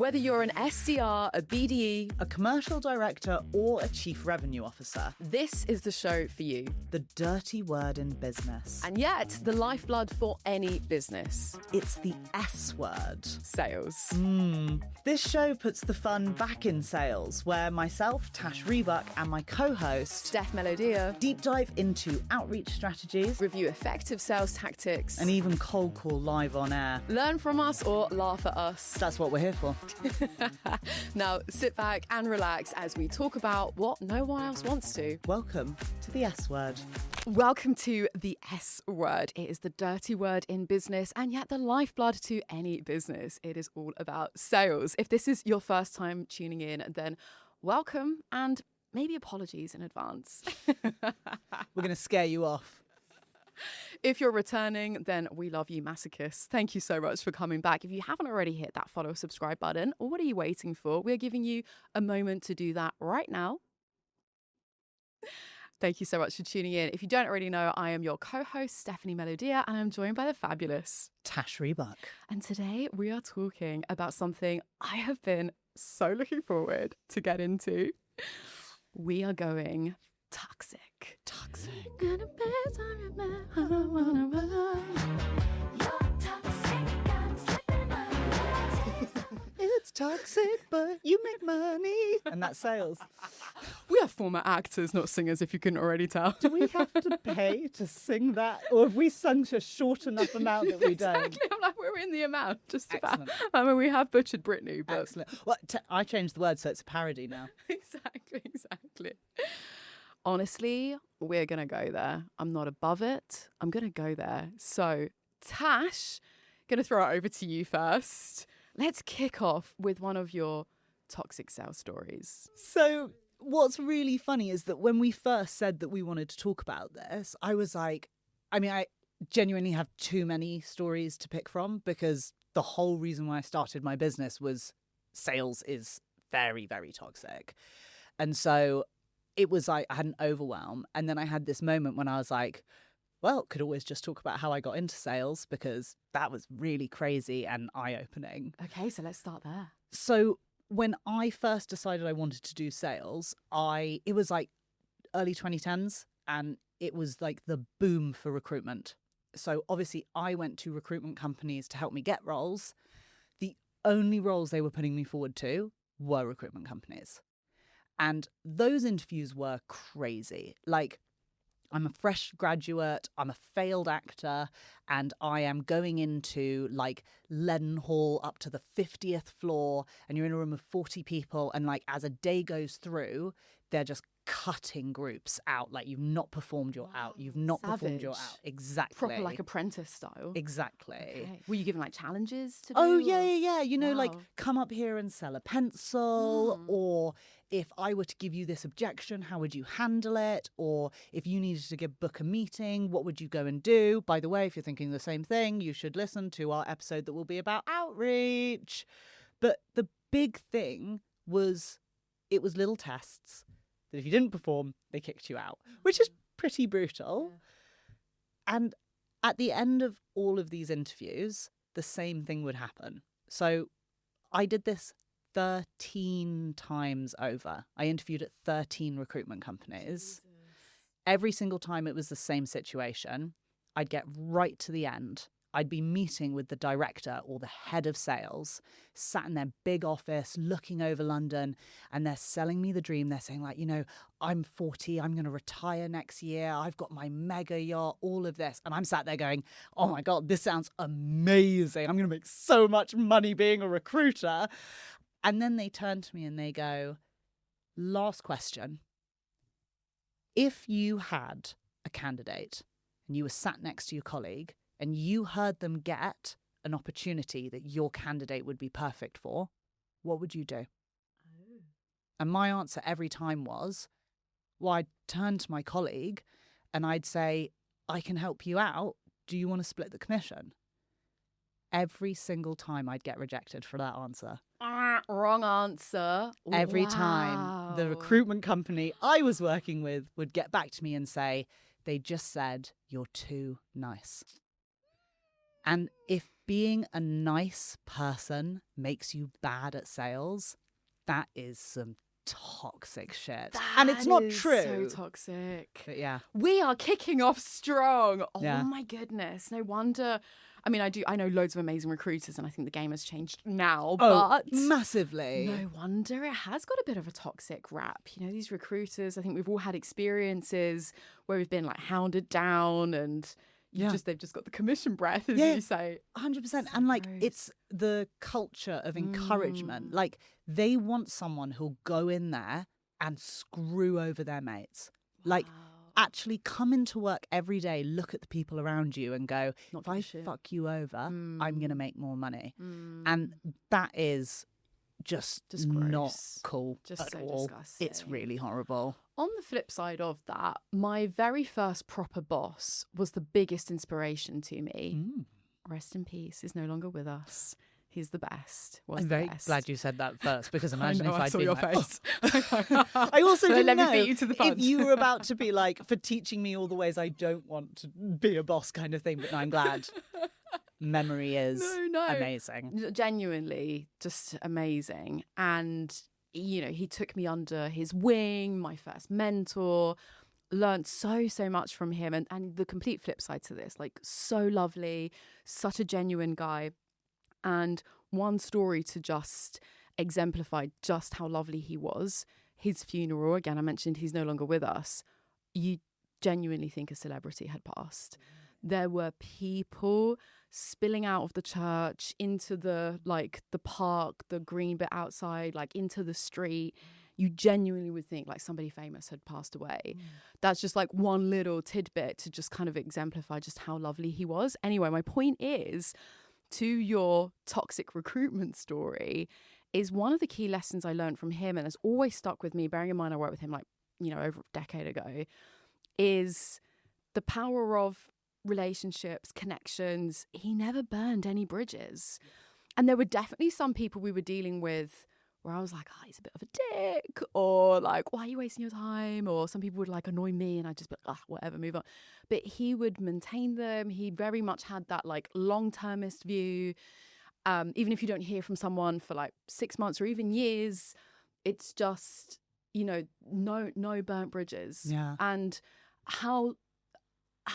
Whether you're an SDR, a BDE, a commercial director, or a chief revenue officer, this is the show for you. the dirty word in business. And yet, the lifeblood for any business. It's the S word. Sales. This show puts the fun back in sales, where myself, Tash Rebuck, and my co-host Steph Melodia. deep dive into outreach strategies Review effective sales tactics. and even cold call live on air. Learn from us or laugh at us. That's what we're here for. Now, sit back and relax as we talk about what no one else wants to. Welcome to the S word. Welcome to the S word. It is the dirty word in business and yet the lifeblood to any business. It is all about sales. If this is your first time tuning in, then welcome and maybe apologies in advance. We're going to scare you off. If you're returning, then we love you, masochists. Thank you so much for coming back. If you haven't already hit that follow, subscribe button, or what are you waiting for? We're giving you a moment to do that right now. Thank you so much for tuning in. If you don't already know, I am your co-host, Stephanie Melodia, and I'm joined by the fabulous Tash Rebuck. And today we are talking about something I have been so looking forward to get into. We are going toxic. Toxic. It's toxic, but you make money. And that's sales. We are former actors, not singers, if you couldn't already tell. Do we have to pay to sing that? Or have we sung to a short enough amount that we don't? Exactly. I'm like, we're in the amount, just about. Excellent. I mean, we have butchered Britney, but... Excellent. Well, I changed the word, so it's a parody now. Exactly. Honestly, we're going to go there. I'm not above it. I'm going to go there. So, Tash, going to throw it over to you first. Let's kick off with one of your toxic sales stories. So what's really funny is that when we first said that we wanted to talk about this, I was like, I genuinely have too many stories to pick from, because the whole reason why I started my business was sales is very, very toxic. And so it was like I had an overwhelm. And then I had this moment when I was like, well, could always just talk about how I got into sales, because that was really crazy and eye-opening. Okay, so let's start there. So when I first decided I wanted to do sales, it was like early 2010s, and it was like the boom for recruitment. So obviously I went to recruitment companies to help me get roles. The only roles they were putting me forward to were recruitment companies. And those interviews were crazy. Like, I'm a fresh graduate, I'm a failed actor, and I am going into like Leadenhall up to the 50th floor, and you're in a room of 40 people, and like as a day goes through, they're just cutting groups out. Like, you've not performed your out. You've not performed your out. Exactly. Proper like apprentice style. Exactly. Okay. Were you given like challenges to do? Oh, yeah. You know, like Wow. come up here and sell a pencil, or if I were to give you this objection, how would you handle it? Or if you needed to book a meeting, what would you go and do? By the way, if you're thinking the same thing, you should listen to our episode that will be about outreach. But the big thing was, it was little tests that if you didn't perform, they kicked you out, which is pretty brutal. Yeah. And at the end of all of these interviews, the same thing would happen. So I did this 13 times over. I interviewed at 13 recruitment companies. Jesus. Every single time it was the same situation. I'd get right to the end. I'd be meeting with the director or the head of sales, sat in their big office, looking over London, and they're selling me the dream. They're saying like, you know, I'm 40, I'm going to retire next year. I've got my mega yacht, all of this. And I'm sat there going, oh my God, this sounds amazing. I'm going to make so much money being a recruiter. And then they turn to me and they go, last question. If you had a candidate and you were sat next to your colleague and you heard them get an opportunity that your candidate would be perfect for, what would you do? Oh. And my answer every time was, well, I'd turn to my colleague and I'd say, I can help you out. Do you want to split the commission? Every single time I'd get rejected for that answer. Wrong answer. Every time the recruitment company I was working with would get back to me and say, they just said, you're too nice. And if being a nice person makes you bad at sales, that is some toxic shit. And it's not true. So toxic. But yeah. We are kicking off strong. Oh Yeah. my goodness. No wonder. I mean, I know loads of amazing recruiters, and I think the game has changed now, but massively. no wonder it has got a bit of a toxic rap. You know, these recruiters, I think we've all had experiences where we've been like hounded down, and they've just got the commission breath, as you say. 100%. And like, it's the culture of encouragement. Like, they want someone who'll go in there and screw over their mates. Like, actually come into work every day, look at the people around you and go, if I fuck you over, I'm going to make more money. And that is just not cool at all. Disgusting. It's really horrible. On the flip side of that, my very first proper boss was the biggest inspiration to me. Rest in peace, is no longer with us. He's the best. I'm very glad you said that first, because imagine if I'd saw been your like, face. I also didn't know beat you to the punch. if you were about to be like, for teaching me all the ways I don't want to be a boss kind of thing, but no, I'm glad. Memory is amazing. Genuinely just amazing. And, you know, he took me under his wing, my first mentor, learned so much from him. And the complete flip side to this, like, so lovely, such a genuine guy. And one story to just exemplify just how lovely he was. His funeral, again, I mentioned he's no longer with us. You genuinely think a celebrity had passed. There were people spilling out of the church into the park, the green bit outside, like into the street. You genuinely would think like somebody famous had passed away. That's just like one little tidbit to just kind of exemplify just how lovely he was. Anyway, my point is, to your toxic recruitment story, is one of the key lessons I learned from him, and has always stuck with me, bearing in mind I worked with him like, you know, over a decade ago, is the power of relationships, connections. He never burned any bridges. And there were definitely some people we were dealing with where I was like, oh, he's a bit of a dick, or like, why are you wasting your time? Or some people would like annoy me and I'd just be like, whatever, move on. But he would maintain them. He very much had that like long-termist view. Even if you don't hear from someone for like 6 months or even years, it's just, you know, no burnt bridges. Yeah. And how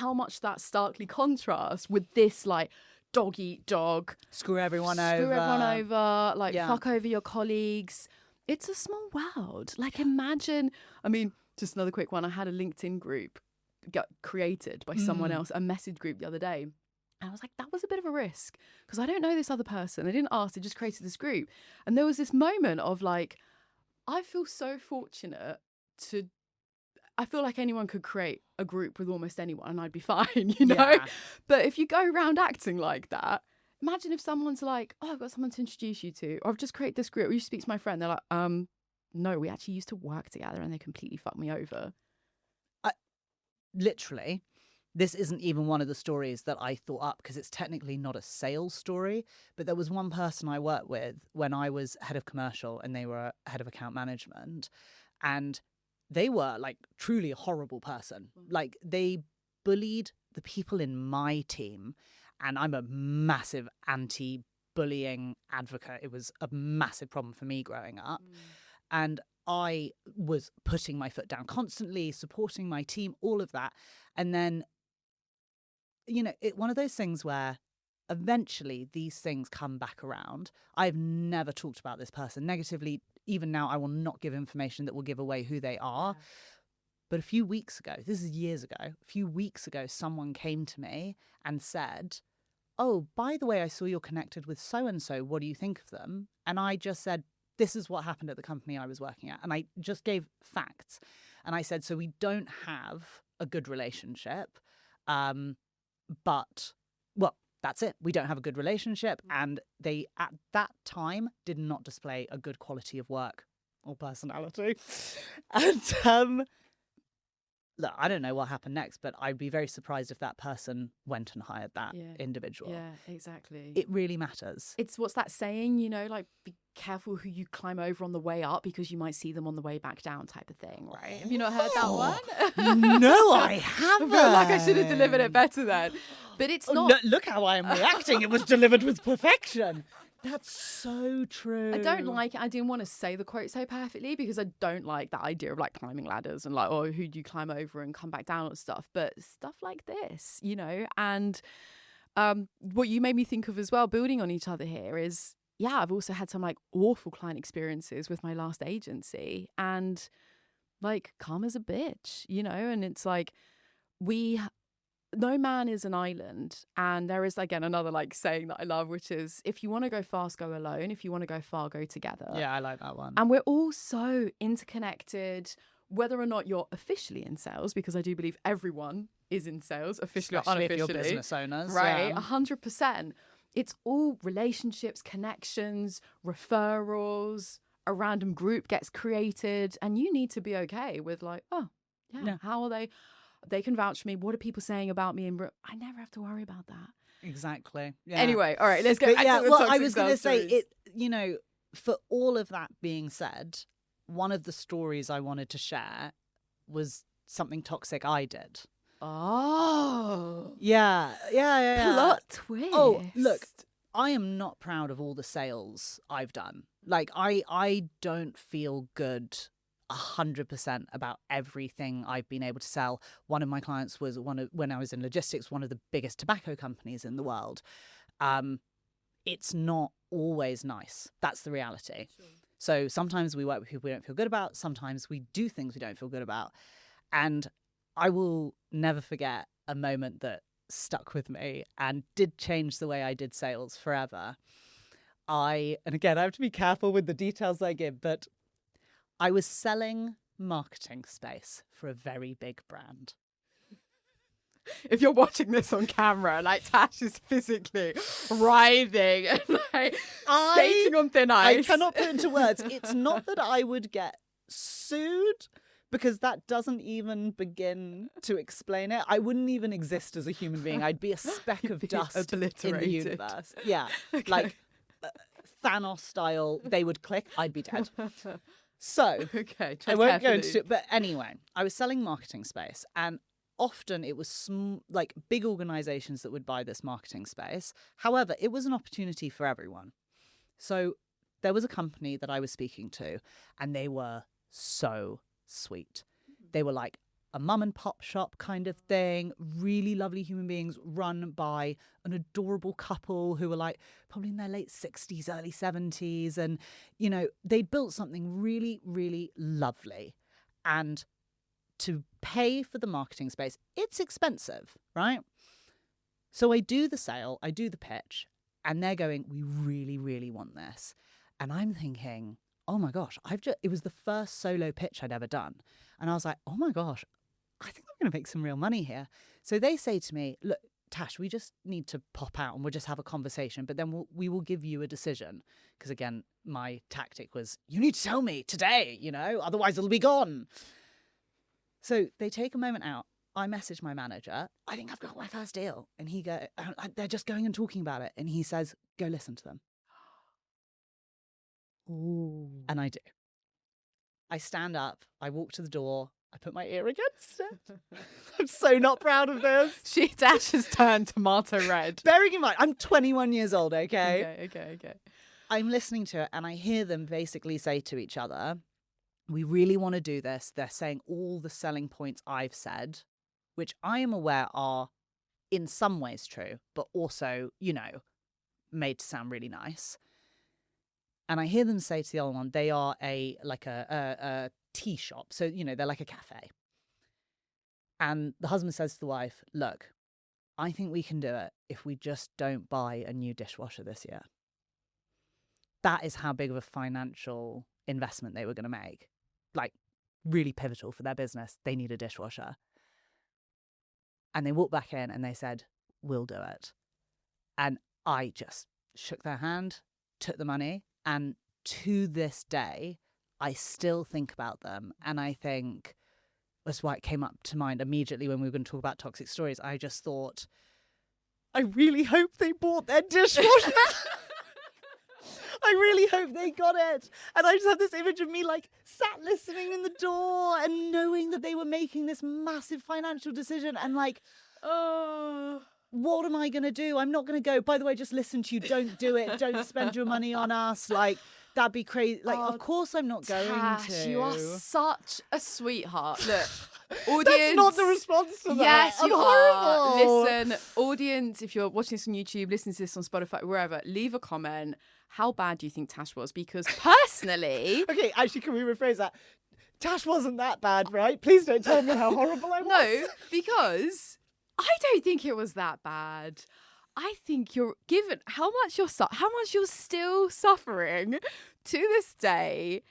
much that starkly contrasts with this like dog eat dog, Screw everyone over, like fuck over your colleagues. It's a small world. Like, imagine, I mean, just another quick one. I had a LinkedIn group get created by someone else, a message group the other day. And I was like, that was a bit of a risk because I don't know this other person. They didn't ask, they just created this group. And there was this moment of like, I feel so fortunate to, I feel like anyone could create a group with almost anyone and I'd be fine, you know? Yeah. But if you go around acting like that, imagine if someone's like, oh, I've got someone to introduce you to, or I've just created this group, or you speak to my friend. They're like, no, we actually used to work together and they completely fucked me over. Literally, this isn't even one of the stories that I thought up because it's technically not a sales story. But there was one person I worked with when I was head of commercial and they were head of account management. And they were like truly a horrible person. Like, they bullied the people in my team. And I'm a massive anti-bullying advocate. It was a massive problem for me growing up. And I was putting my foot down constantly, supporting my team, all of that. And then, you know, one of those things where eventually these things come back around. I've never talked about this person negatively. Even now, I will not give information that will give away who they are. Yeah. But a few weeks ago, this is years ago, a few weeks ago, someone came to me and said, oh, by the way, I saw you're connected with so-and-so. What do you think of them? And I just said, this is what happened at the company I was working at. And I just gave facts. And I said, so we don't have a good relationship. But, well, that's it. We don't have a good relationship. And they, at that time, did not display a good quality of work or personality. And look, I don't know what happened next, but I'd be very surprised if that person went and hired that individual. Yeah, exactly. It really matters. It's what's that saying, you know, like be careful who you climb over on the way up because you might see them on the way back down type of thing, right? Have you not heard that one? No, I haven't. I feel like I should have delivered it better then. But it's not. No, look how I am reacting. It was delivered with perfection. That's so true. I don't like it. I didn't want to say the quote so perfectly because I don't like that idea of like climbing ladders and like, oh, who do you climb over and come back down and stuff. But stuff like this, you know, and what you made me think of as well, building on each other here is, yeah, I've also had some like awful client experiences with my last agency and like karma's a bitch, you know, and it's like no man is an island. And there is, again, another like saying that I love, which is if you want to go fast, go alone. If you want to go far, go together. Yeah, I like that one. And we're all so interconnected, whether or not you're officially in sales, because I do believe everyone is in sales, officially Especially or unofficially. if you're business owners. Right, Yeah. 100%. It's all relationships, connections, referrals, a random group gets created, and you need to be okay with like, oh, yeah. How are they? They can vouch for me. What are people saying about me? And I never have to worry about that. Exactly. Yeah. Anyway, all right, let's go back to the toxic I was going to say, stories. you know, for all of that being said, one of the stories I wanted to share was something toxic I did. Oh. Yeah. Plot twist. Oh, look, I am not proud of all the sales I've done. Like, I don't feel good 100% about everything I've been able to sell. One of my clients was when I was in logistics, one of the biggest tobacco companies in the world. It's not always nice. That's the reality. Sure. So sometimes we work with people we don't feel good about. Sometimes we do things we don't feel good about. And I will never forget a moment that stuck with me and did change the way I did sales forever. And again, I have to be careful with the details I give, but I was selling marketing space for a very big brand. If you're watching this on camera, like Tash is physically writhing and like skating on thin ice. I cannot put into words. It's not that I would get sued, because that doesn't even begin to explain it. I wouldn't even exist as a human being. I'd be a speck of dust in the universe. Yeah, okay. Like Thanos style, they would click, I'd be dead. So, okay, I won't go into it, but anyway, I was selling marketing space, and often it was like big organizations that would buy this marketing space. However, it was an opportunity for everyone. So there was a company that I was speaking to, and they were so sweet. They were like a mum and pop shop kind of thing, really lovely human beings run by an adorable couple who were like probably in their late 60s, early 70s. And, you know, they built something really, really lovely. And to pay for the marketing space, it's expensive, right? So I do the sale, I do the pitch, and they're going, we really, really want this. And I'm thinking, oh my gosh, it was the first solo pitch I'd ever done. And I was like, oh my gosh, I think I'm going to make some real money here. So they say to me, look, Tash, we just need to pop out and we'll just have a conversation, but then we will give you a decision. Because again, my tactic was, you need to tell me today, you know, otherwise it'll be gone. So they take a moment out. I message my manager, I think I've got my first deal. And they're just going and talking about it. And he says, go listen to them. Ooh. And I do. I stand up, I walk to the door, I put my ear against it. I'm so not proud of this. Tash has turned tomato red. Bearing in mind, I'm 21 years old, okay? Okay. I'm listening to it and I hear them basically say to each other, we really want to do this. They're saying all the selling points I've said, which I am aware are in some ways true, but also, you know, made to sound really nice. And I hear them say to the other one, they are a tea shop. So, you know, they're like a cafe. And the husband says to the wife, look, I think we can do it if we just don't buy a new dishwasher this year. That is how big of a financial investment they were going to make. Like, really pivotal for their business. They need a dishwasher. And they walked back in and they said, we'll do it. And I just shook their hand, took the money. And to this day, I still think about them. And I think, that's why it came up to mind immediately when we were going to talk about toxic stories. I just thought, I really hope they bought their dishwasher. I really hope they got it. And I just had this image of me like sat listening in the door and knowing that they were making this massive financial decision and like, oh, what am I going to do? I'm not going to go, by the way, just listen to you. Don't do it. Don't spend your money on us. Like, that'd be crazy. Like, of course I'm not going Tash, to. you are such a sweetheart. Look, audience. That's not the response to that. Yes, I'm you horrible. are. Listen, audience, if you're watching this on YouTube, listening to this on Spotify, wherever, leave a comment. How bad do you think Tash was? Because personally... Okay, actually, can we rephrase that? Tash wasn't that bad, right? Please don't tell me how horrible I was. No, because I don't think it was that bad. I think you're given how much you're still suffering to this day.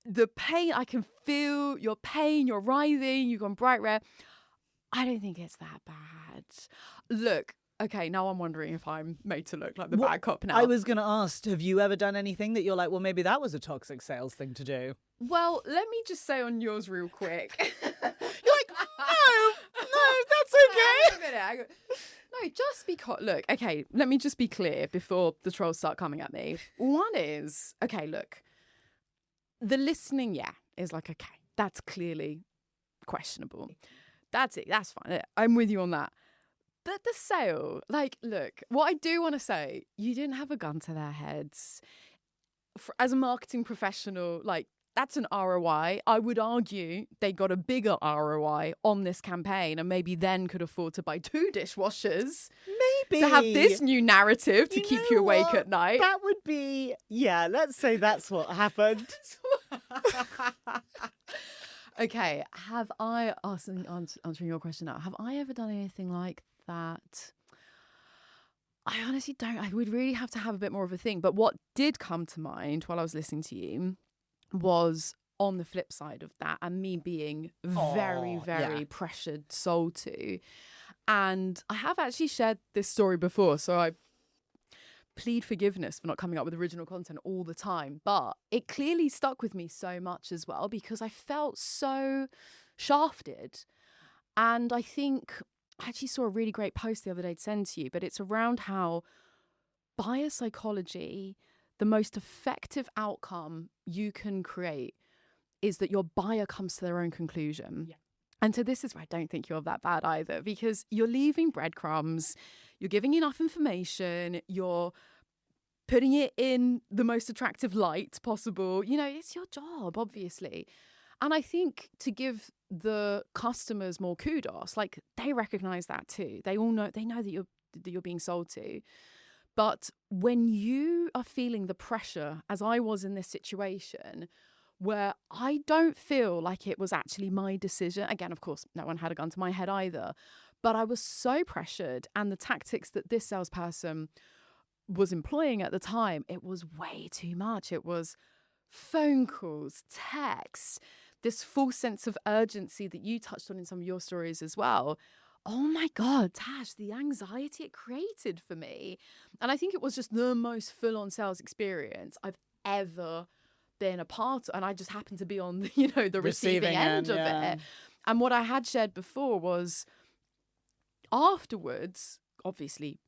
The pain, I can feel your pain. You're writhing. You've gone bright red. I don't think it's that bad. Look, okay, now I'm wondering if I'm made to look like the bad cop now. I was going to ask, have you ever done anything that you're like, well, maybe that was a toxic sales thing to do? Well, let me just say on yours real quick. You're like, no, that's okay. Hang on a minute. No, just because, look, okay, let me just be clear before the trolls start coming at me. One is, okay, look, the listening, is like, okay, that's clearly questionable. That's it, that's fine. I'm with you on that. But the sale, like, look, what I do want to say, you didn't have a gun to their heads. As a marketing professional, like, that's an ROI. I would argue they got a bigger ROI on this campaign and maybe then could afford to buy 2 dishwashers. Maybe. To have this new narrative to keep you awake at night. That would be, let's say that's what happened. Okay, have I, answering your question now, have I ever done anything like that? I honestly don't. I would really have to have a bit more of a thing. But what did come to mind while I was listening to you was on the flip side of that and me being very pressured sold to. And I have actually shared this story before, so I plead forgiveness for not coming up with original content all the time. But it clearly stuck with me so much as well because I felt so shafted. And I think I actually saw a really great post the other day to send to you, but it's around how buyer psychology, the most effective outcome you can create is that your buyer comes to their own conclusion. Yeah. And so this is where I don't think you're that bad either, because you're leaving breadcrumbs, you're giving enough information, you're putting it in the most attractive light possible. You know, it's your job, obviously. And I think to give the customers more kudos, like they recognize that too. They all know, they know that you're being sold to. But when you are feeling the pressure, as I was in this situation, where I don't feel like it was actually my decision. Again, of course, no one had a gun to my head either. But I was so pressured, and the tactics that this salesperson was employing at the time, it was way too much. It was phone calls, texts, this full sense of urgency that you touched on in some of your stories as well. Oh my God, Tash, the anxiety it created for me. And I think it was just the most full-on sales experience I've ever been a part of. And I just happened to be on, the receiving end of it. And what I had shared before was afterwards, obviously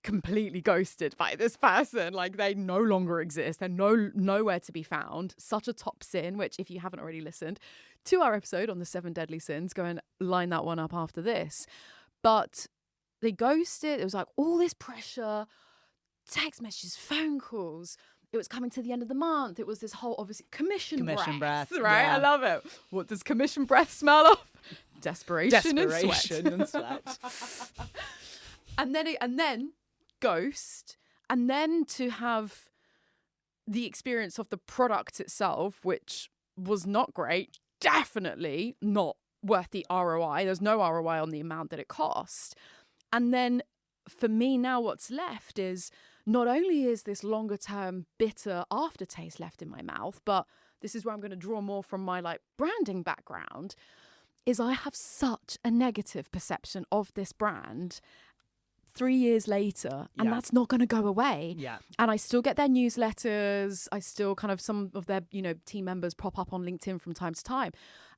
completely ghosted by this person. Like they no longer exist. They're nowhere to be found. Such a top sin, which if you haven't already listened to our episode on the 7 deadly sins, go and line that one up after this. But they ghosted. It was like all this pressure, text messages, phone calls. It was coming to the end of the month. It was this whole, obviously, commission breath, right? Yeah. I love it. What does commission breath smell of? Desperation and sweat. and then ghost, and then to have the experience of the product itself, which was not great, definitely not worth the ROI. There's no ROI on the amount that it cost. And then for me now, what's left is not only is this longer term bitter aftertaste left in my mouth, but this is where I'm going to draw more from my branding background, is I have such a negative perception of this brand 3 years later, and Yeah. that's not going to go away. Yeah. And I still get their newsletters. I still kind of, some of their, team members pop up on LinkedIn from time to time.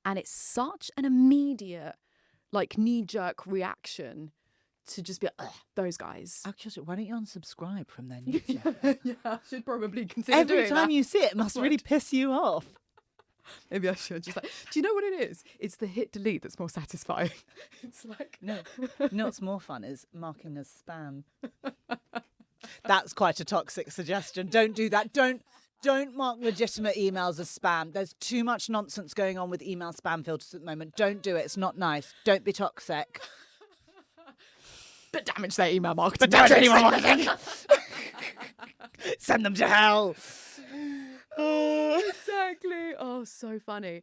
And it's such an immediate, like, knee-jerk reaction to just be like, ugh, those guys. Actually, why don't you unsubscribe from their newsletter? Yeah, I should probably consider Every doing time that. you see it, it must really piss you off. Maybe I should just like, do you know what it is? It's the hit delete that's more satisfying. It's like, No, you know what's more fun is marking as spam. That's quite a toxic suggestion. Don't do that. Don't mark legitimate emails as spam. There's too much nonsense going on with email spam filters at the moment. Don't do it. It's not nice. Don't be toxic. but damage their email marketing. But damage their email marketing. Send them to hell. Exactly. Oh, so funny.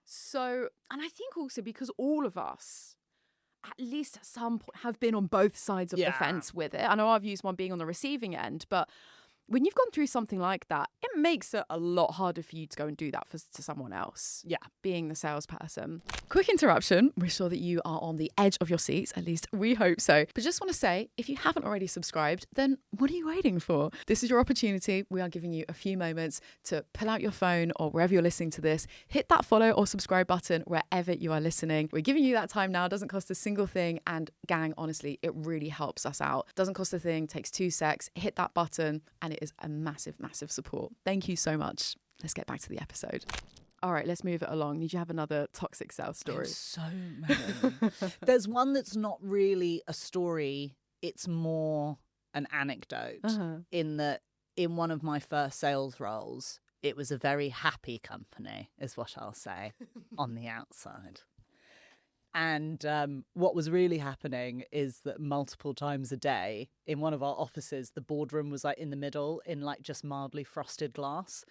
So, and I think also because all of us, at least at some point, have been on both sides of the fence with it. I know I've used one being on the receiving end, but when you've gone through something like that, it makes it a lot harder for you to go and do that to someone else. Yeah. Being the salesperson. Quick interruption. We're sure that you are on the edge of your seats. At least we hope so. But just want to say, if you haven't already subscribed, then what are you waiting for? This is your opportunity. We are giving you a few moments to pull out your phone or wherever you're listening to this, hit that follow or subscribe button wherever you are listening. We're giving you that time now. It doesn't cost a single thing. And gang, honestly, it really helps us out. Doesn't cost a thing. Takes 2 secs. Hit that button and it is a massive, massive support. Thank you so much. Let's get back to the episode. All right, let's move it along. Did you have another toxic sales story? There's so many. There's one that's not really a story. It's more an anecdote in that in one of my first sales roles, it was a very happy company, is what I'll say, on the outside. And what was really happening is that multiple times a day in one of our offices, the boardroom was like in the middle in like just mildly frosted glass.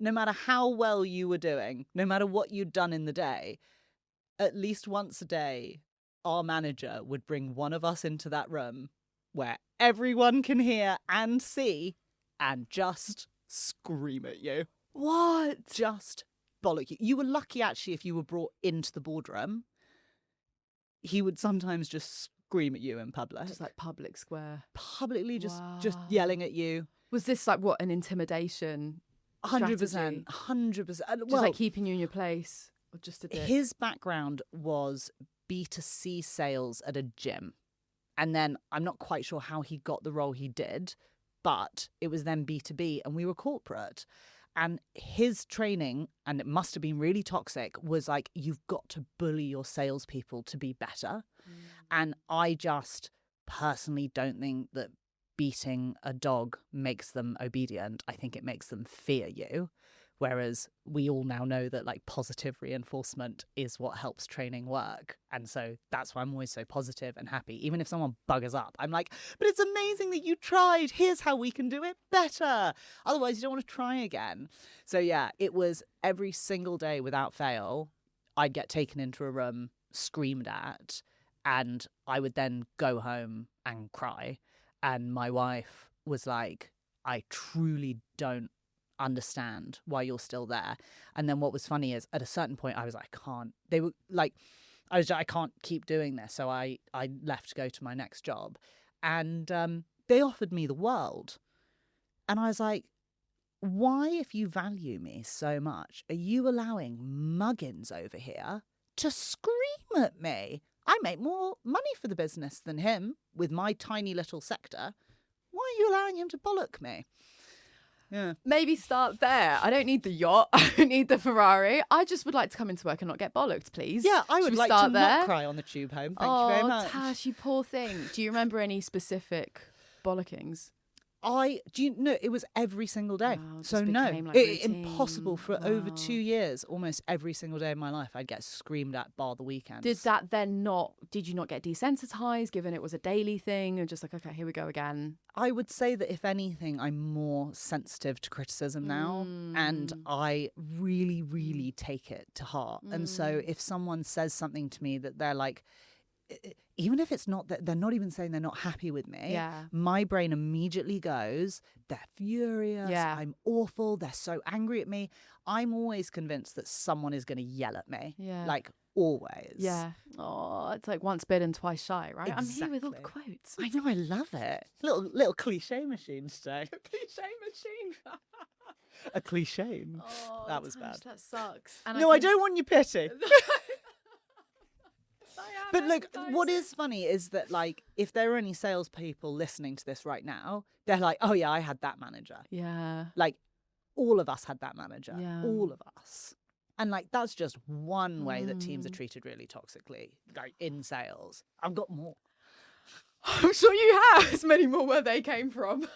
No matter how well you were doing, no matter what you'd done in the day, at least once a day, our manager would bring one of us into that room where everyone can hear and see and just scream at you. What? Just bollock you. You were lucky actually if you were brought into the boardroom. He would sometimes just scream at you in public. Just like public square. Publicly just Wow. yelling at you. Was this like what, an intimidation? 100%. Strategy? 100%. Just Well, like keeping you in your place? Or just a dick? his background was B2C sales at a gym. And then I'm not quite sure how he got the role he did, but it was then B2B and we were corporate. And his training, and it must have been really toxic, was like, you've got to bully your salespeople to be better. And I just personally don't think that beating a dog makes them obedient. I think it makes them fear you. Whereas we all now know that like positive reinforcement is what helps training work. And so that's why I'm always so positive and happy. Even if someone buggers up, I'm like, but it's amazing that you tried. Here's how we can do it better. Otherwise, you don't want to try again. So yeah, it was every single day without fail, I'd get taken into a room, screamed at, and I would then go home and cry. And my wife was like, I truly don't understand why you're still there. And then what was funny is at a certain point I was like, I can't keep doing this. So I left to go to my next job, and they offered me the world. And I was like, why, if you value me so much, are you allowing muggins over here to scream at me? I make more money for the business than him with my tiny little sector. Why are you allowing him to bollock me? Yeah. Maybe start there. I don't need the yacht. I don't need the Ferrari. I just would like to come into work and not get bollocked, please. Yeah, I Should would we like start to there? not cry on the tube home. Thank you very much. Tash, you poor thing. Do you remember any specific bollockings? It was every single day. Wow, it so just no, became, like, routine. impossible for over Wow. 2 years. Almost every single day of my life, I'd get screamed at, bar the weekends. Did you not get desensitized, given it was a daily thing, and just like, okay, here we go again? I would say that if anything, I'm more sensitive to criticism now, and I really, really take it to heart. And so if someone says something to me that they're like, even if it's not that they're not even saying they're not happy with me, my brain immediately goes, they're furious, I'm awful, they're so angry at me. I'm always convinced that someone is going to yell at me, like always. Yeah. Oh, it's like once bitten, twice shy, right? I'm here with all the Exactly. quotes. I know, I love it. Little cliche machine today. Cliche machine. A cliche. Oh, That was Tash, bad. That sucks. And No, I don't want your pity. I But am look, what empathising. is funny is that, like, if there are any salespeople listening to this right now, they're like, oh, yeah, I had that manager. Yeah. Like, all of us had that manager. Yeah. All of us. And, like, that's just one way that teams are Mm. treated really toxically, like, in sales. I've got more. I'm sure you have. As many more where they came from.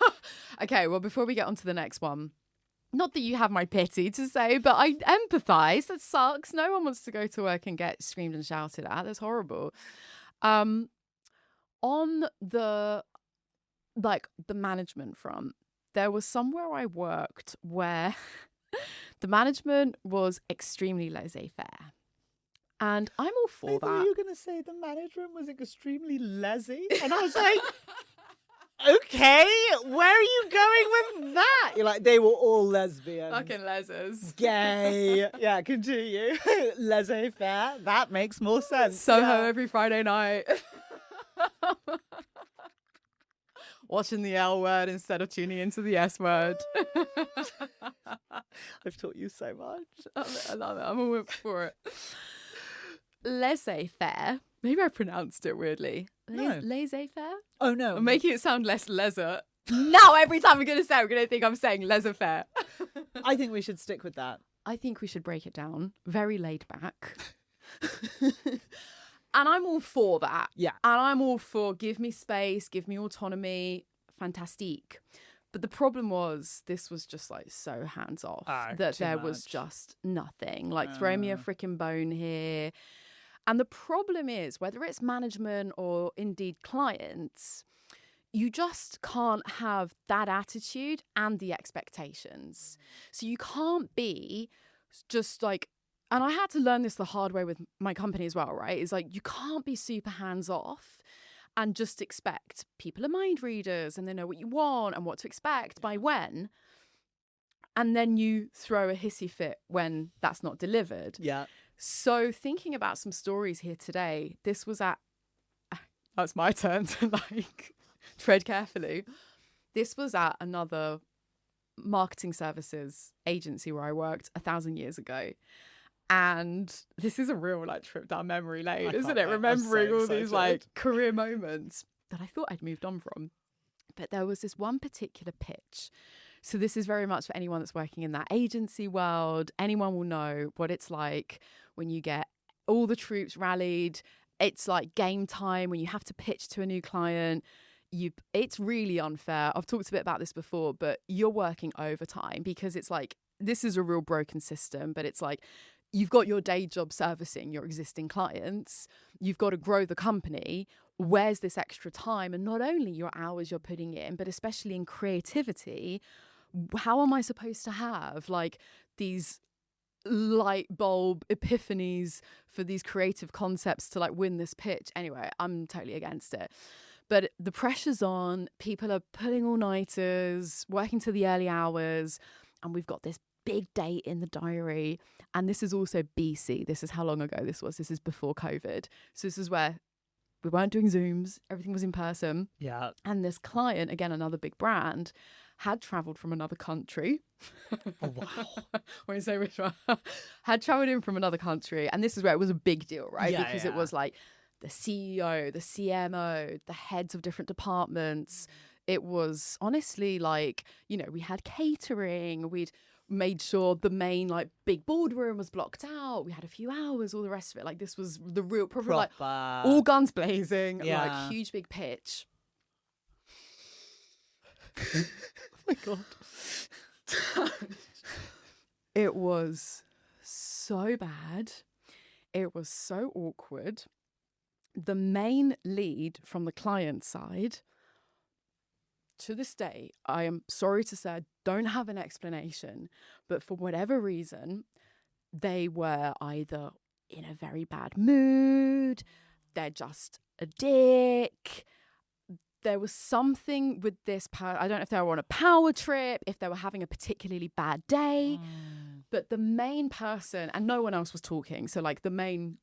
Okay, well, before we get on to the next one, not that you have my pity to say, but I empathise. That sucks. No one wants to go to work and get screamed and shouted at. That's horrible. On the management front, there was somewhere I worked where the management was extremely laissez-faire. And I'm all for I thought that. you were going to say the management was extremely lazy. And I was like, okay, where are you going with that? You're like, they were all lesbians. Fucking lesers. Gay. Yeah, continue. Laissez-faire. That makes more sense. Soho Yeah. every Friday night. Watching the L word instead of tuning into the S word. I've taught you so much. I love it. I'm all for it. Laissez-faire. Maybe I pronounced it weirdly. No. Laissez-faire? Oh, no. I'm making it sound less leisure. Now every time I'm going to say it, I'm going to think I'm saying laissez-faire. I think we should stick with that. I think we should break it down. Very laid back. And I'm all for that. Yeah. And I'm all for give me space, give me autonomy. Fantastique. But the problem was this was just like so hands off that there was much. just nothing. Like throw me a freaking bone here. And the problem is whether it's management or indeed clients, you just can't have that attitude and the expectations. So you can't be just like, and I had to learn this the hard way with my company as well, right? It's like you can't be super hands off and just expect people are mind readers and they know what you want and what to expect by when. And then you throw a hissy fit when that's not delivered. Yeah. So thinking about some stories here today, this was at, that's my turn to like tread carefully. This was at another marketing services agency where I worked 1,000 years ago. And this is a real like trip down memory lane, isn't can't it? wait. Remembering I'm so all these excited. like career moments that I thought I'd moved on from. But there was this one particular pitch. So this is very much for anyone that's working in that agency world. Anyone will know what it's like when you get all the troops rallied. It's like game time when you have to pitch to a new client. It's really unfair. I've talked a bit about this before, but you're working overtime because it's like, this is a real broken system, but it's like, you've got your day job servicing your existing clients. You've got to grow the company. Where's this extra time? And not only your hours you're putting in, but especially in creativity, how am I supposed to have like these light bulb epiphanies for these creative concepts to like win this pitch? Anyway, I'm totally against it. But the pressure's on. People are pulling all-nighters, working to the early hours, and we've got this big date in the diary. And this is also BC. This is how long ago this was. This is before COVID. So this is where we weren't doing Zooms. Everything was in person. Yeah. And this client, again, another big brand, had travelled from another country. Oh, wow. Won't say which one. Had travelled in from another country. And this is where it was a big deal, right? Yeah, because yeah. it was like the CEO, the CMO, the heads of different departments. It was honestly like, you know, we had catering. We'd made sure the main like big boardroom was blocked out. We had a few hours, all the rest of it. Like this was the real, probably like all guns blazing, Yeah. like huge big pitch. Oh my God. It was so bad. It was so awkward. The main lead from the client side, to this day, I am sorry to say, I don't have an explanation, but for whatever reason, they were either in a very bad mood, they're just a dick. There was something with this I don't know if they were on a power trip, if they were having a particularly bad day, but the main person, and no one else was talking, so like the main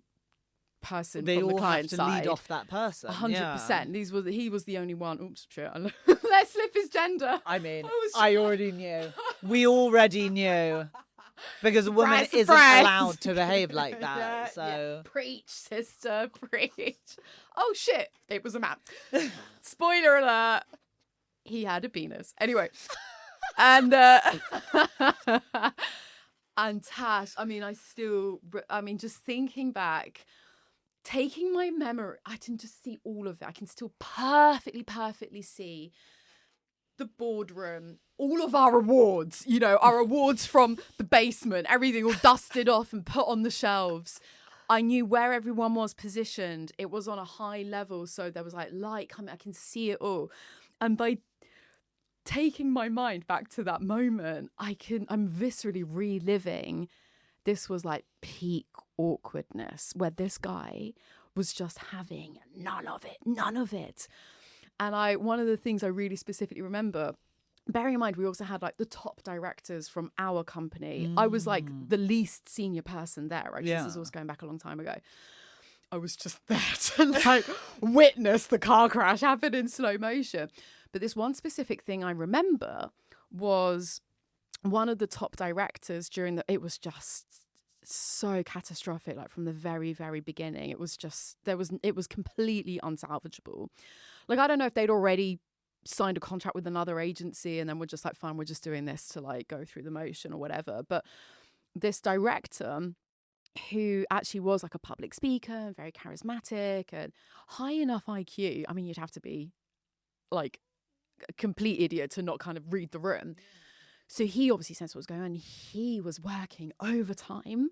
person They from the all have client to side. lead off that person. 100%. He was the only one. Oops, shit. Let's slip his gender. I mean, I already knew. We already knew. Because a woman Surprise, isn't surprise. allowed to behave like that. Yeah, So Preach, sister, preach. Oh shit, it was a man. Spoiler alert. He had a penis. Anyway. And and Tash, just thinking back, taking my memory, I can just see all of it. I can still perfectly see the boardroom, all of our awards, our awards from the basement, everything all dusted off and put on the shelves. I knew where everyone was positioned. It was on a high level, so there was light coming. I can see it all. And by taking my mind back to that moment, I'm viscerally reliving. This was peak awkwardness, where this guy was just having none of it. And one of the things I really specifically remember, bearing in mind, we also had the top directors from our company. I was the least senior person there, right? Yeah. This is also going back a long time ago. I was just there to witness the car crash happen in slow motion. But this one specific thing I remember was one of the top directors it was just so catastrophic, from the very, very beginning. It was just, it was completely unsalvageable. I don't know if they'd already signed a contract with another agency and then we're just fine, we're just doing this to go through the motion or whatever. But this director, who actually was a public speaker and very charismatic and high enough IQ. I mean, you'd have to be a complete idiot to not kind of read the room. So he obviously sensed what was going on. He was working overtime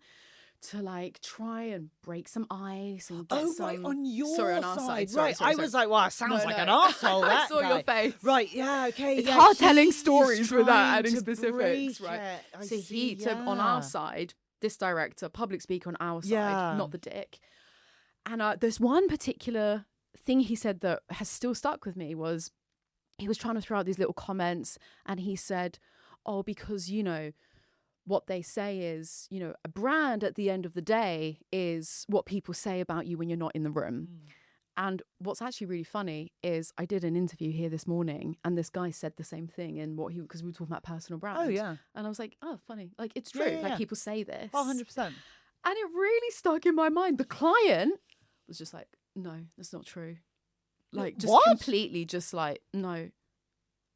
to try and break some ice and get some... right, on your Sorry, on our side. Right, Sorry. I was well, it sounds like an arsehole, I that saw guy. your face. Right, yeah, okay. It's yeah, hard telling he's stories without trying adding to specifics, break right? it. So on our side, this director, public speaker on our side, Yeah. not the dick. And there's one particular thing he said that has still stuck with me was he was trying to throw out these little comments and he said, oh, because, what they say is, a brand at the end of the day is what people say about you when you're not in the room. And what's actually really funny is I did an interview here this morning and this guy said the same thing because we were talking about personal brand. Oh, yeah. And I was like, oh, funny. It's true. Yeah. People say this. 100%. And it really stuck in my mind. The client was just no, that's not true. Just what? completely just no.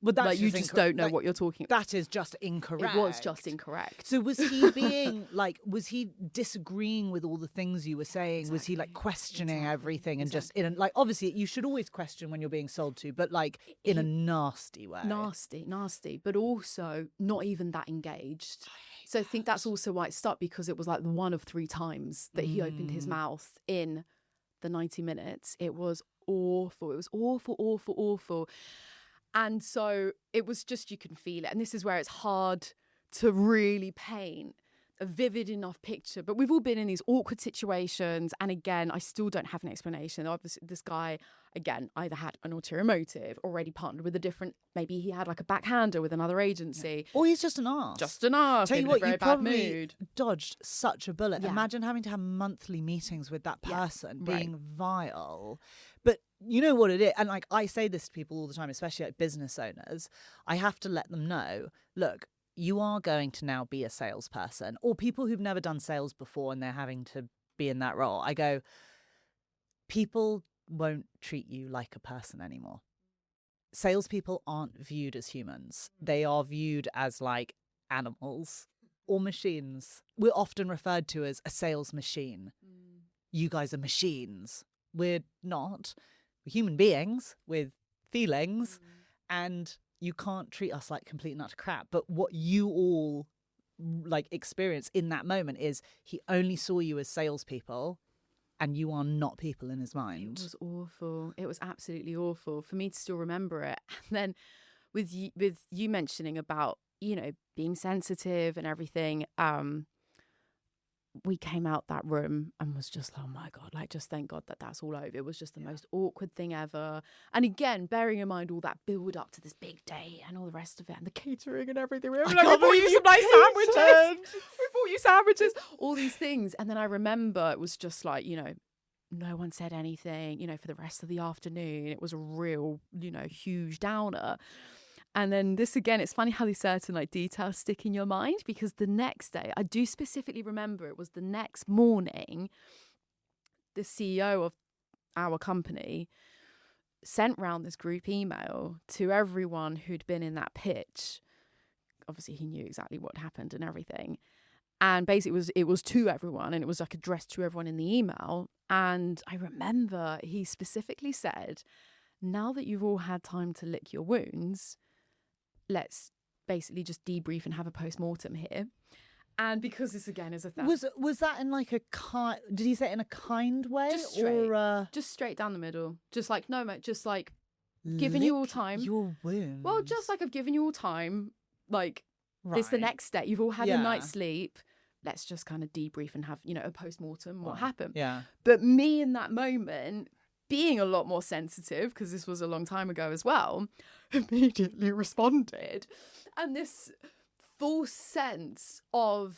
But that's you just don't know what you're talking about. That is just incorrect. It was just incorrect. So was he being was he disagreeing with all the things you were saying? Exactly. Was he questioning everything and just in obviously you should always question when you're being sold to, but in a nasty way. Nasty, but also not even that engaged. So I think that's also why it stuck, because it was one of 3 times that he opened his mouth in the 90 minutes. It was awful. It was awful. And so it was just, you can feel it. And this is where it's hard to really paint a vivid enough picture. But we've all been in these awkward situations. And again, I still don't have an explanation. Obviously, this guy, again, either had an ulterior motive, already partnered with a different, maybe he had a backhander with another agency. Or he's just an arse. Tell you what, you probably dodged such a bullet. Yeah. Imagine having to have monthly meetings with that person, being vile. But you know what it is. And I say this to people all the time, especially business owners. I have to let them know, look, you are going to now be a salesperson, or people who've never done sales before and they're having to be in that role. I go, people won't treat you like a person anymore. Salespeople aren't viewed as humans. They are viewed as animals or machines. We're often referred to as a sales machine. You guys are machines. We're not. We're human beings with feelings, and you can't treat us like complete and utter crap. But what you all experience in that moment is he only saw you as salespeople, and you are not people in his mind. It was awful. It was absolutely awful for me to still remember it. And then with you mentioning about being sensitive and everything, we came out that room and was just, oh my God, just thank God that's all over. It was just the most awkward thing ever. And again, bearing in mind all that build up to this big day and all the rest of it and the catering and everything. We bought you some nice sandwiches. We bought you sandwiches, all these things. And then I remember it was just no one said anything, for the rest of the afternoon. It was a real, huge downer. And then this again, it's funny how these certain like details stick in your mind, because the next day, I do specifically remember it was the next morning, the CEO of our company sent round this group email to everyone who'd been in that pitch. Obviously, he knew exactly what happened and everything. And basically, it was to everyone, and it was like addressed to everyone in the email. And I remember he specifically said, now that you've all had time to lick your wounds, let's basically just debrief and have a post-mortem here. And because this again is a thing. Was that in like a kind? Did he say it in a kind way, Just straight, or just straight down the middle? Just like, no, mate, just like giving you all time. Your wounds. Well, just like I've given you all time. Like this, the Right. next day, you've all had Yeah. a night's sleep. Let's just kind of debrief and have a post-mortem. What happened? Yeah. But me in that moment, being a lot more sensitive, because this was a long time ago as well, immediately responded. And this full sense of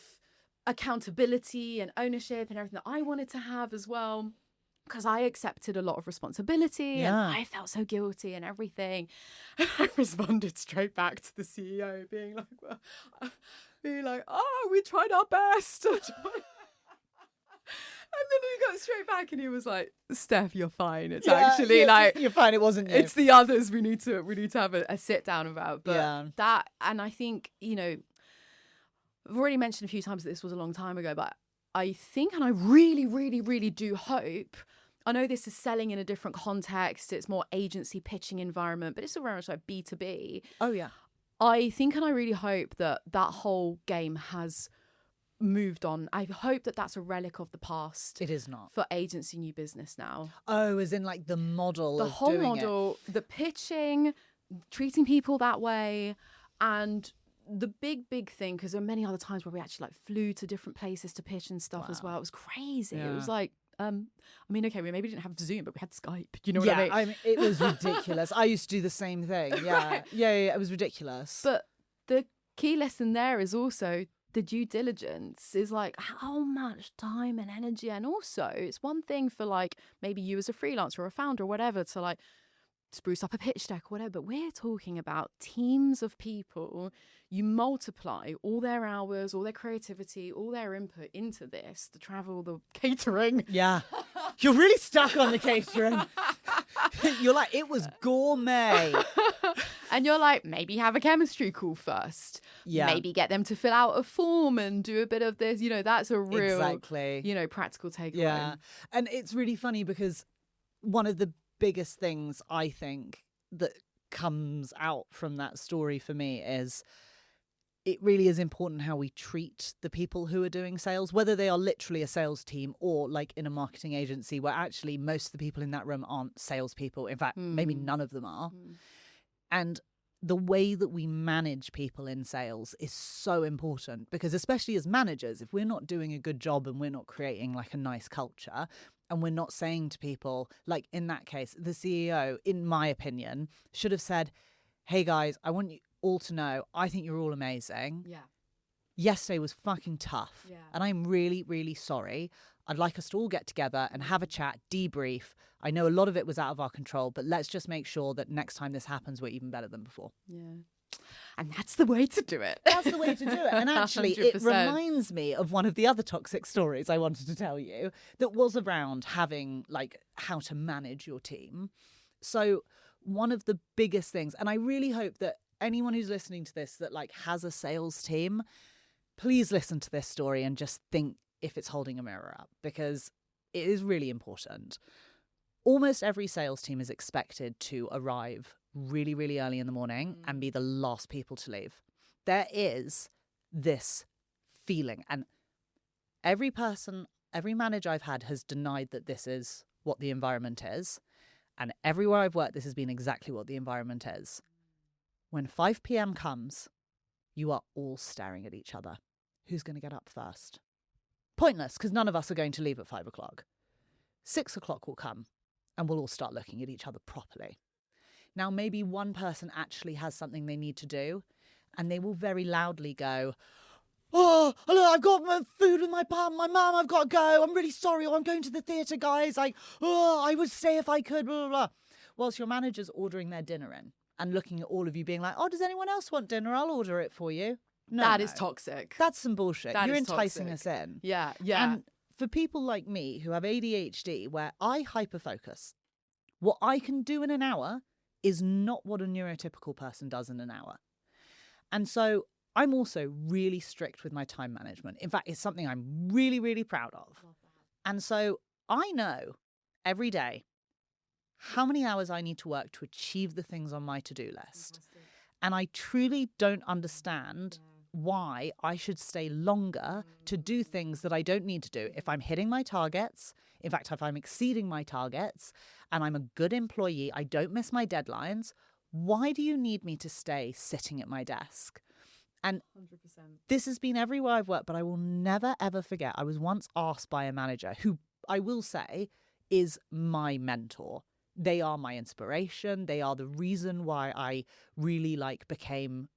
accountability and ownership and everything that I wanted to have as well, because I accepted a lot of responsibility and I felt so guilty and everything. And I responded straight back to the CEO being like, oh, we tried our best. And then he got straight back and he was like, Steph, you're fine. It's actually like, you're fine. It wasn't you. it's the others we need to have a sit down about. But that, and I think, I've already mentioned a few times that this was a long time ago, but I think, and I really, really, really do hope, I know this is selling in a different context, it's more agency pitching environment, but it's still very much like B2B. Oh, yeah. I think, and I really hope that whole game has moved on. I hope that that's a relic of the past. It is not. For agency new business now. Oh, as in like the model The of whole doing model, the pitching, treating people that way, and the big thing, because there are many other times where we actually like flew to different places to pitch and stuff as well. It was crazy. It was like, I mean, okay, we maybe didn't have Zoom, but we had Skype. You know what I mean? It was ridiculous. I used to do the same thing. Yeah. Right. Yeah, it was ridiculous. But the key lesson there is also the due diligence is like how much time and energy. And also it's one thing for like maybe you as a freelancer or a founder or whatever to like spruce up a pitch deck or whatever, but we're talking about teams of people. You multiply all their hours, all their creativity, all their input into this, the travel, the catering. Yeah. You're really stuck on the catering. You're like, it was gourmet. And you're like, maybe have a chemistry call first. Yeah. Maybe get them to fill out a form and do a bit of this. That's a real, exactly. Practical takeaway. Yeah. And it's really funny because one of the biggest things I think that comes out from that story for me is it really is important how we treat the people who are doing sales, whether they are literally a sales team or like in a marketing agency where actually most of the people in that room aren't salespeople. In fact, maybe none of them are. And the way that we manage people in sales is so important because especially as managers, if we're not doing a good job and we're not creating like a nice culture and we're not saying to people, like in that case, the CEO, in my opinion, should have said, hey guys, I want you all to know, I think you're all amazing. Yeah. Yesterday was fucking tough. Yeah. And I'm really, really sorry. I'd like us to all get together and have a chat, debrief. I know a lot of it was out of our control, but let's just make sure that next time this happens, we're even better than before. Yeah. And that's the way to do it. That's the way to do it. And actually, it 100%. reminds me of one of the other toxic stories I wanted to tell you that was around having like how to manage your team. So one of the biggest things, and I really hope that anyone who's listening to this that like has a sales team, please listen to this story and just think if it's holding a mirror up because it is really important. Almost every sales team is expected to arrive really, really early in the morning and be the last people to leave. There is this feeling, and every manager I've had has denied that this is what the environment is. And everywhere I've worked, this has been exactly what the environment is. When 5 p.m. comes, you are all staring at each other. Who's going to get up first? Pointless, because none of us are going to leave at 5 o'clock. 6 o'clock will come, and we'll all start looking at each other properly. Now, maybe one person actually has something they need to do, and they will very loudly go, oh, look, I've got my food with my mum, I've got to go. I'm really sorry. Or I'm going to the theatre, guys. Like, oh, I would stay if I could, blah, blah, blah. Whilst your manager's ordering their dinner in and looking at all of you being like, oh, does anyone else want dinner? I'll order it for you. No, That is toxic. That's some bullshit. That You're is enticing toxic. us in. Yeah, yeah. And for people like me who have ADHD, where I hyperfocus, what I can do in an hour is not what a neurotypical person does in an hour. And so I'm also really strict with my time management. In fact, it's something I'm really, really proud of. And so I know every day how many hours I need to work to achieve the things on my to-do list. And I truly don't understand why I should stay longer to do things that I don't need to do. If I'm hitting my targets, in fact, if I'm exceeding my targets and I'm a good employee, I don't miss my deadlines, why do you need me to stay sitting at my desk? And 100%. this has been everywhere I've worked, but I will never, ever forget. I was once asked by a manager who I will say is my mentor. They are my inspiration. They are the reason why I really became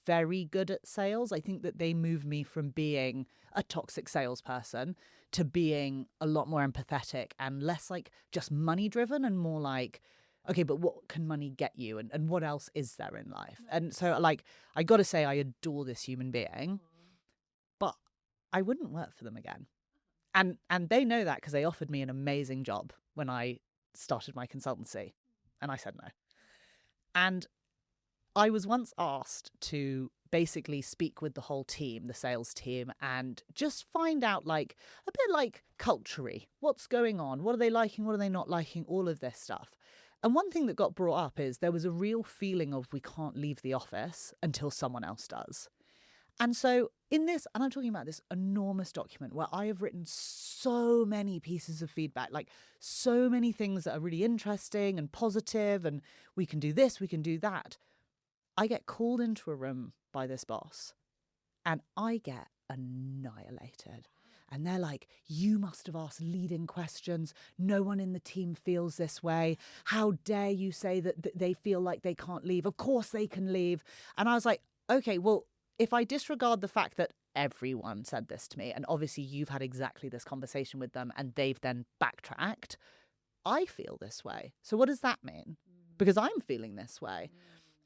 very good at sales. I think that they moved me from being a toxic salesperson to being a lot more empathetic and less just money driven and more okay, but what can money get you and what else is there in life? And so I got to say I adore this human being, but I wouldn't work for them again. And they know that because they offered me an amazing job when I started my consultancy and I said no. And I was once asked to basically speak with the whole team, the sales team, and just find out a bit culturally, what's going on? What are they liking? What are they not liking? All of this stuff. And one thing that got brought up is there was a real feeling of we can't leave the office until someone else does. And so in this, and I'm talking about this enormous document where I have written so many pieces of feedback, so many things that are really interesting and positive, and we can do this, we can do that. I get called into a room by this boss and I get annihilated. And they're like, you must have asked leading questions. No one in the team feels this way. How dare you say that they feel like they can't leave? Of course they can leave. And I was like, okay, well, if I disregard the fact that everyone said this to me, and obviously you've had exactly this conversation with them and they've then backtracked, I feel this way. So what does that mean? Because I'm feeling this way.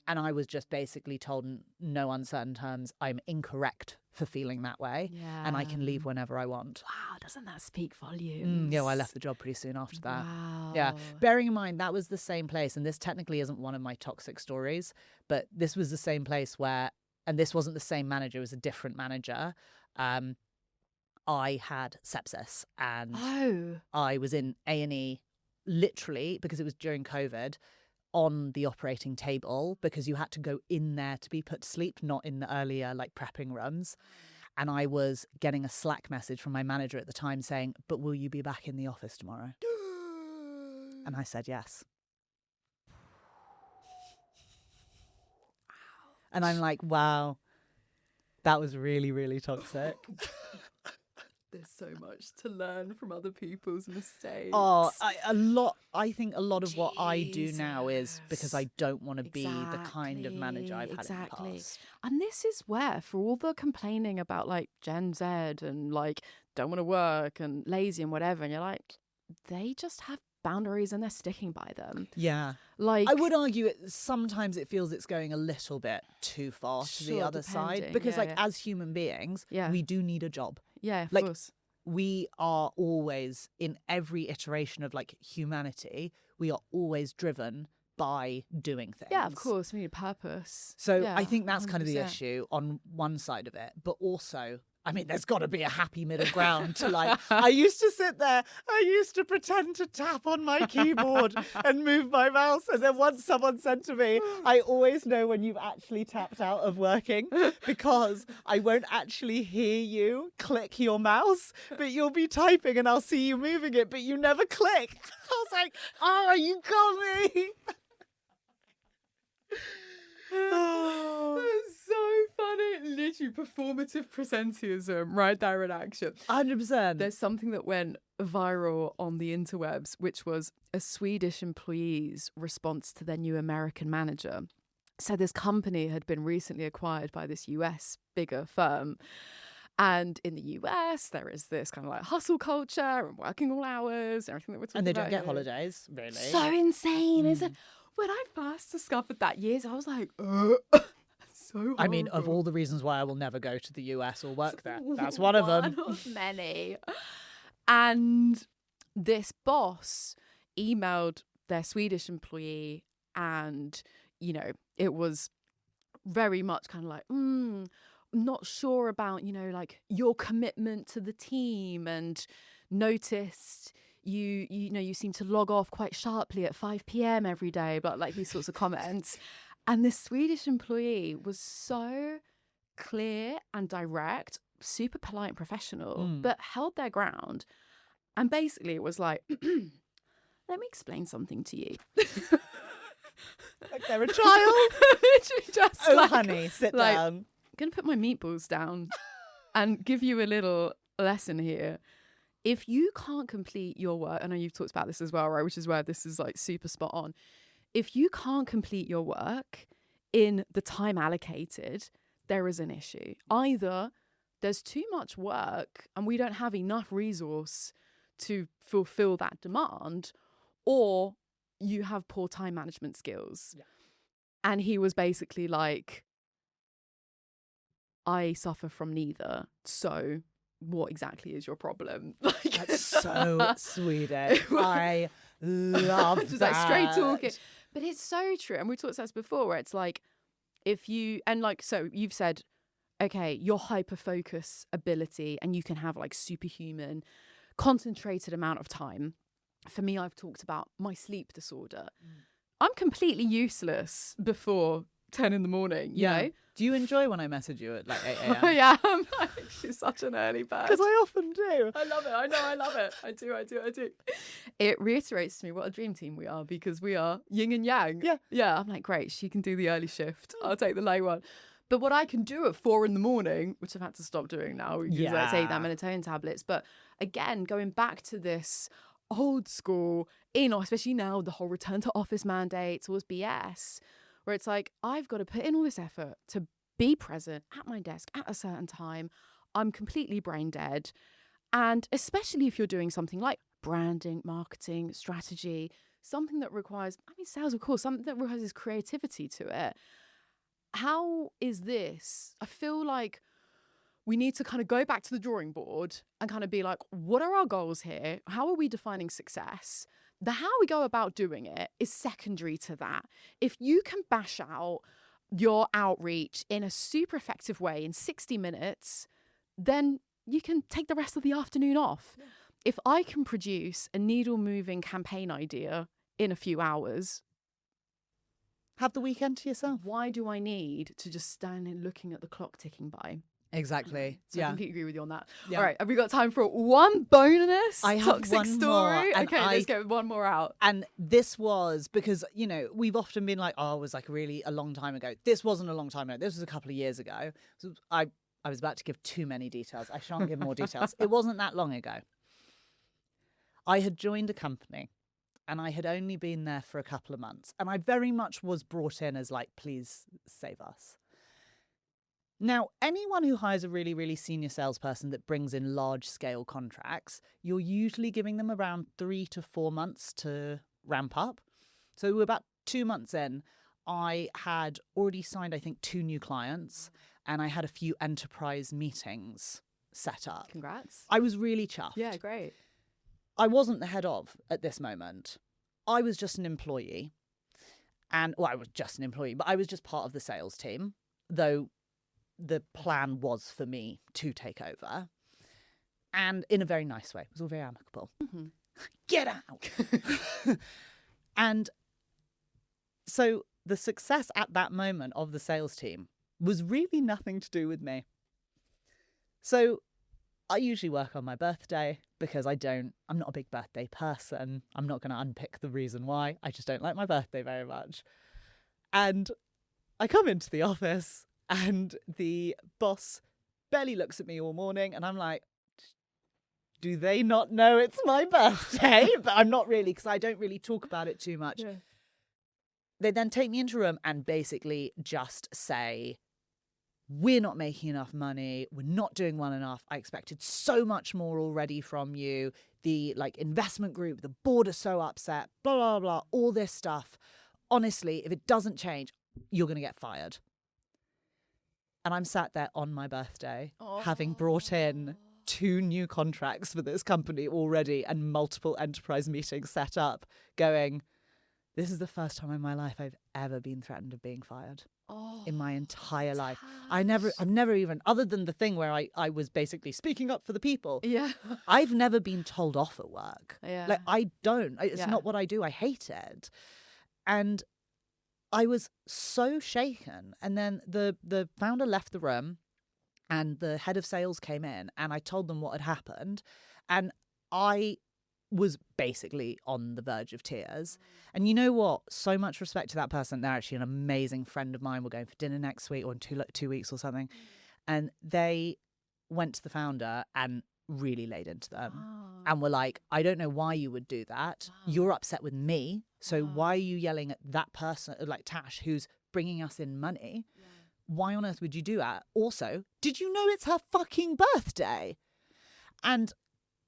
And I was just basically told in no uncertain terms, I'm incorrect for feeling that way. Yeah. And I can leave whenever I want. Wow, doesn't that speak volumes? Yeah, well, I left the job pretty soon after that. Wow. Yeah. Bearing in mind, that was the same place. And this technically isn't one of my toxic stories, but this was the same place where, and this wasn't the same manager, it was a different manager. I had sepsis and I was in A&E literally because it was during COVID on the operating table because you had to go in there to be put to sleep, not in the earlier prepping rooms. And I was getting a Slack message from my manager at the time saying, but will you be back in the office tomorrow? And I said yes. And I'm like, wow, that was really, really toxic. There's so much to learn from other people's mistakes. Oh, I think a lot of what I do now is because I don't want to be the kind of manager I've had in the past. And this is where, for all the complaining about Gen Z and don't want to work and lazy and whatever, and you're like, they just have boundaries and they're sticking by them. Yeah. I would argue sometimes it feels it's going a little bit too far to the other side because as human beings, we do need a job. Yeah, of course. We are always, in every iteration of humanity, we are always driven by doing things. Yeah, of course. We need a purpose. So I think that's 100%. Kind of the issue on one side of it. But also, I mean, there's got to be a happy middle ground to I used to sit there, I used to pretend to tap on my keyboard and move my mouse. And then once someone said to me, I always know when you've actually tapped out of working because I won't actually hear you click your mouse, but you'll be typing and I'll see you moving it, but you never click. I was like, oh, you got me. It's so funny. Literally performative presenteeism right there in action. 100%. There's something that went viral on the interwebs, which was a Swedish employee's response to their new American manager. So this company had been recently acquired by this US bigger firm. And in the US, there is this kind of like hustle culture and working all hours, everything that we're talking And they about don't get here. holidays, really. So insane, isn't it? When I first discovered that years, I was like, so horrible. I mean, of all the reasons why I will never go to the US or work there, that's one of them. One of many. And this boss emailed their Swedish employee, and, you know, it was very much kind of like, not sure about, you know, like your commitment to the team, and noticed you know, you seem to log off quite sharply at 5 p.m. every day, but like these sorts of comments. And this Swedish employee was so clear and direct, super polite and professional, but held their ground. And basically it was like, let me explain something to you. Like they're a child. Literally just Honey, sit down. I'm going to put my meatballs down and give you a little lesson here. If you can't complete your work, I know you've talked about this as well, right? Which is where this is like super spot on. If you can't complete your work in the time allocated, there is an issue. Either there's too much work and we don't have enough resource to fulfill that demand, or you have poor time management skills. Yeah. And he was basically like, I suffer from neither. So what exactly is your problem? Like, That's so Swedish. I love just that. like straight talking. But it's so true. And we talked about this before, where it's like, if you, and like, so you've said, okay, your hyper focus ability, and you can have like superhuman concentrated amount of time. For me, I've talked about my sleep disorder. I'm completely useless before 10 in the morning, you know? Do you enjoy when I message you at like 8 a.m.? I am. She's such an early bird. Because I often do. I love it. I know. I love it. I do. It reiterates to me what a dream team we are, because we are yin and yang. Yeah. Yeah. I'm like, great. She can do the early shift. I'll take the late one. But what I can do at 4 in the morning, which I've had to stop doing now, because I take that melatonin tablets. But again, going back to this old school, especially now, the whole return to office mandates was BS, where it's like, I've got to put in all this effort to be present at my desk at a certain time. I'm completely brain dead. And especially if you're doing something like branding, marketing, strategy, something that requires, sales, of course, something that requires creativity to it. How is this? I feel like we need to kind of go back to the drawing board and kind of be like, what are our goals here? How are we defining success? The how we go about doing it is secondary to that. If you can bash out your outreach in a super effective way in 60 minutes, then you can take the rest of the afternoon off. Yeah. If I can produce a needle-moving campaign idea in a few hours, have the weekend to yourself. Why do I need to just stand and looking at the clock ticking by? Exactly. So I completely agree with you on that. Yeah. All right, have we got time for one bonus I have toxic one story? more, Okay, let's get one more out. And this was because, you know, we've often been like, oh, it was like really a long time ago. This wasn't a long time ago. This was a couple of years ago. So I was about to give too many details. I shan't give more details. It wasn't that long ago. I had joined a company and I had only been there for a couple of months. And I very much was brought in as like, please save us. Now, anyone who hires a really, really senior salesperson that brings in large-scale contracts, you're usually giving them around 3 to 4 months to ramp up. So we're about 2 months in. I had already signed, I think, 2 new clients, and I had a few enterprise meetings set up. Congrats. I was really chuffed. Yeah, great. I wasn't the head of at this moment. I was just an employee. I was just an employee, but I was just part of the sales team, though the plan was for me to take over, and in a very nice way. It was all very amicable. Mm-hmm. Get out. And so the success at that moment of the sales team was really nothing to do with me. So I usually work on my birthday because I'm not a big birthday person. I'm not going to unpick the reason why. I just don't like my birthday very much. And I come into the office and the boss barely looks at me all morning, and I'm like, do they not know it's my birthday? But I'm not really, because I don't really talk about it too much. Yeah. They then take me into a room and basically just say, we're not making enough money. We're not doing well enough. I expected so much more already from you. The investment group, the board are so upset, blah, blah, blah, all this stuff. Honestly, if it doesn't change, you're going to get fired. And I'm sat there on my birthday, having brought in 2 new contracts for this company already and multiple enterprise meetings set up, going, this is the first time in my life I've ever been threatened of being fired. In my entire life. I've never even, other than the thing where I was basically speaking up for the people. Yeah. I've never been told off at work. Yeah. It's not what I do. I hate it. And I was so shaken. And then the founder left the room and the head of sales came in and I told them what had happened. And I was basically on the verge of tears. And you know what? So much respect to that person. They're actually an amazing friend of mine. We're going for dinner next week or in 2 weeks or something. And they went to the founder and really laid into them and were like, I don't know why you would do that. You're upset with me. So why are you yelling at that person, like Tash, who's bringing us in money? Yeah. Why on earth would you do that? Also, did you know it's her fucking birthday? And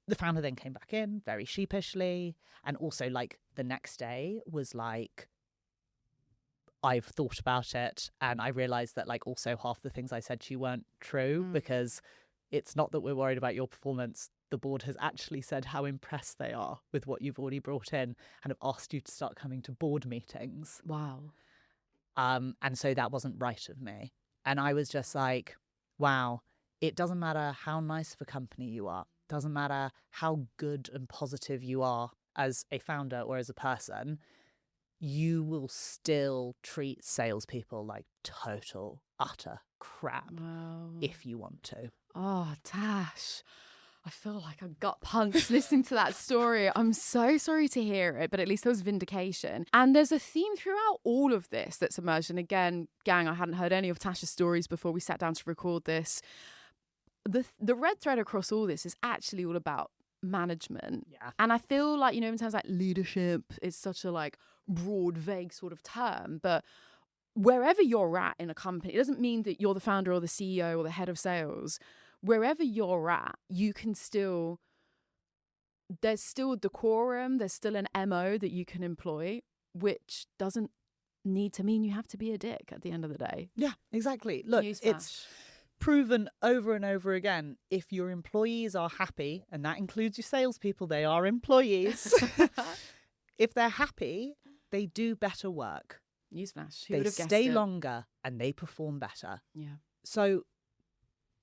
the founder then came back in very sheepishly. And also the next day was like, I've thought about it. And I realized that also half the things I said to you weren't true because it's not that we're worried about your performance. The board has actually said how impressed they are with what you've already brought in and have asked you to start coming to board meetings. Wow. And so that wasn't right of me. And I was just like, wow, it doesn't matter how nice of a company you are. Doesn't matter how good and positive you are as a founder or as a person, you will still treat salespeople like total, utter crap if you want to. Oh, Tash, I feel like I got punched listening to that story. I'm so sorry to hear it, but at least there was vindication. And there's a theme throughout all of this that's emerged. And again, gang, I hadn't heard any of Tash's stories before we sat down to record this. The red thread across all this is actually all about management. Yeah. And I feel like, in terms of leadership, it's such a broad, vague sort of term. But wherever you're at in a company, it doesn't mean that you're the founder or the CEO or the head of sales. Wherever you're at, you can there's still a decorum, there's still an MO that you can employ, which doesn't need to mean you have to be a dick at the end of the day. Yeah, exactly. Look, it's proven over and over again, if your employees are happy, and that includes your salespeople, they are employees. If they're happy, they do better work. Newsflash. They stay longer and they perform better. Yeah. So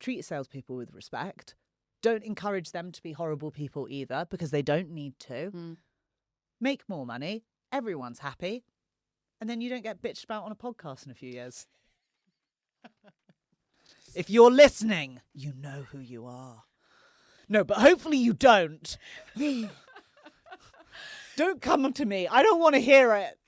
treat your salespeople with respect. Don't encourage them to be horrible people either, because they don't need to. Make more money. Everyone's happy. And then you don't get bitched about on a podcast in a few years. If you're listening, you know who you are. No, but hopefully you don't. Don't come to me. I don't want to hear it.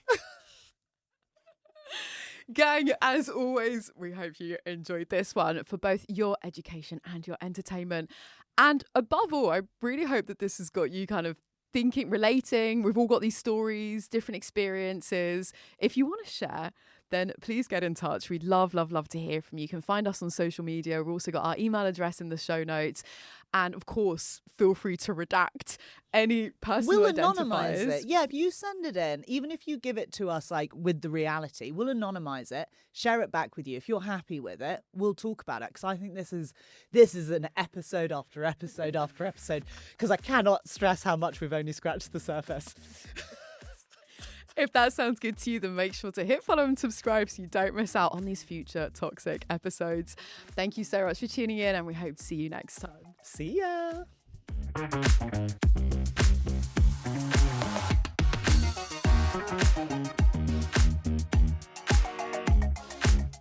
Gang, as always, we hope you enjoyed this one for both your education and your entertainment. And above all, I really hope that this has got you kind of thinking, relating. We've all got these stories, different experiences. If you want to share, then please get in touch. We'd love to hear from you. You can find us on social media. We've also got our email address in the show notes. And of course, feel free to redact any personal We'll identifiers. anonymize it. Yeah, if you send it in, even if you give it to us with the reality, we'll anonymize it, share it back with you. If you're happy with it, we'll talk about it. Because I think this is an episode after episode after episode. Because I cannot stress how much we've only scratched the surface. If that sounds good to you, then make sure to hit follow and subscribe so you don't miss out on these future toxic episodes. Thank you so much for tuning in, and we hope to see you next time. See ya.